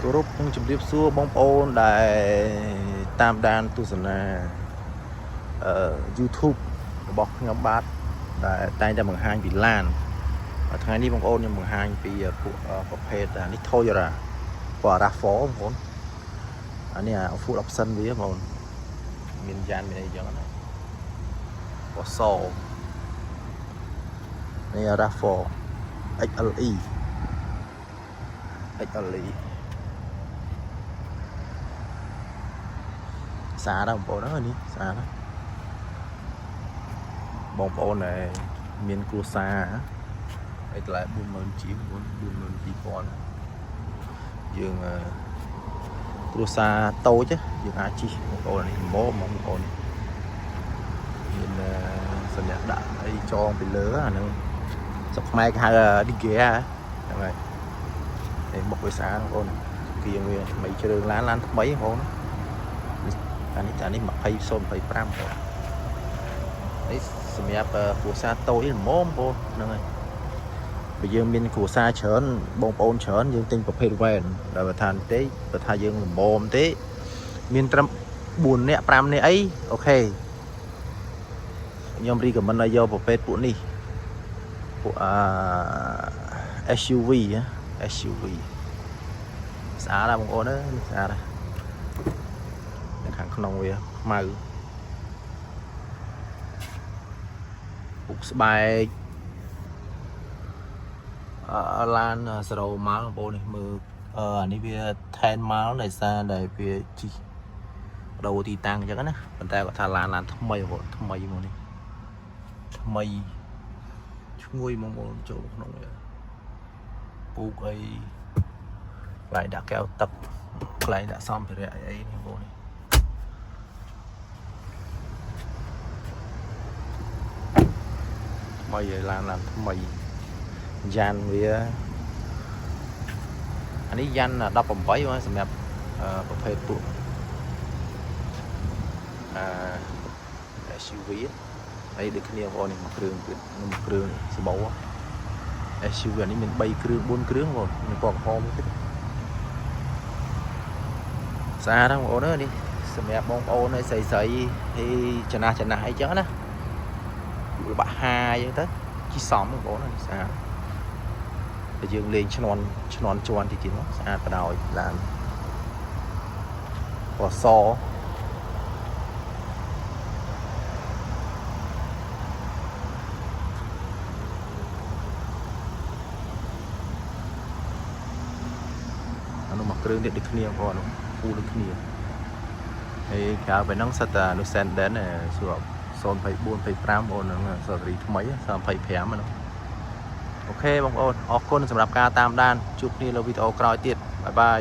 គោរពនឹងជម្រាបសួរបងប្អូនដែលតាមដានទស្សនាYouTube របស់ខ្ញុំបាទដែលតែងតែបង្ហាញពីឡានថ្ងៃនេះបងប្អូនខ្ញុំបង្ហាញពីពួកប្រភេទនេះ Toyota ពណ៌ RAV4 បងប្អូនអានេះfull option វាបងប្អូនមានយ៉ានមានអីចឹងណាពណ៌សនេះ RAV4 XLE ស្អាតណាស់បងប្អូនអើយនេះស្អាតណាស់បងប្អូនដែលមានគ្រួសារឯតម្លៃ 40000 ជាង 42000 យើងគ្រួសារតូចយើងអាចជិះបងប្អូននេះម៉ូបងប្អូនមានសញ្ញាដាក់អីចងពីលើអាហ្នឹងស្រុកខ្មែរគេហៅ Digger ហ្នឹងហើយនេះមុខវាស្អាតបងប្អូនគៀងវាថ្មីជ្រើងឡានថ្មីបងប្អូនអានេះ2025បងប្អូននេះសម្រាប់គ្រួសារតូចម៉ូបងប្អូនហ្នឹងហើយបើយើងមានគ្រួសារច្រើនបងប្អូនច្រើនយើងទិញប្រភេទវ៉ែនដែលបើថាទេបើថាយើងល្មមទេមានត្រឹម4នាក់5នាក់អីអូខេខ្ញុំរីកមិនឲ្យយកប្រភេទពួកនេះពួក SUV ស្អាតណាស់បងប្អូនអើយស្អាតណាស់ខាងក្នុងវាខ្មៅពុកស្បែកឡាន0ម៉ាល់បងប្អូននេះមើលអានេះវា10ម៉ាល់ដោយសារដែលវាជីដូរទីតាំងអញ្ចឹងណាប៉ុន្តែគាត់ថាឡានថ្មីបងថ្មីមកនេះថ្មីឈ្ងុយបងប្អូនចូលក្នុងវាពូកអីកន្លែងដាក់កែវទឹកកន្លែងដាក់សម្ភារៈអីនេះបងប្អូននេះថ្មីឲ្យឡានថ្មីយ៉ានវាអានេះយ៉ាន18បងសម្រាប់ប្រភេទពួកSUV ហើយដូចគ្នាបងប្អូននេះមួយគ្រឿងទៀតមួយគ្រឿងសម្បូរ SUV នេះមាន3គ្រឿង4គ្រឿងបងមានពណ៌ក្រហមទៀតស្អាតណាស់បងប្អូនអើយនេះសម្រាប់បងប្អូនឲ្យស្រីហើយចំណាស់អីចឹងណាបាក់ហាអញ្ចឹងទៅជីសំបងប្អូននេះស្អាតតែយើងលេងឈ្នន់ជាន់តិចទៀតមកស្អាតបដ ாய் ឡានពណ៌សអានោះមកគ្រឿងទៀតដូចគ្នាបងប្អូនពូដូចគ្នាហើយក្រៅពីហ្នឹងសិតតែនោះ Senden សួរ024 25បងហ្នឹងសេរីថ្មី25ហ្នឹងអូខេបងប្អូនអរគុណសម្រាប់ការតាមដានជួបគ្នាលើវីដេអូក្រោយទៀតបាយបាយ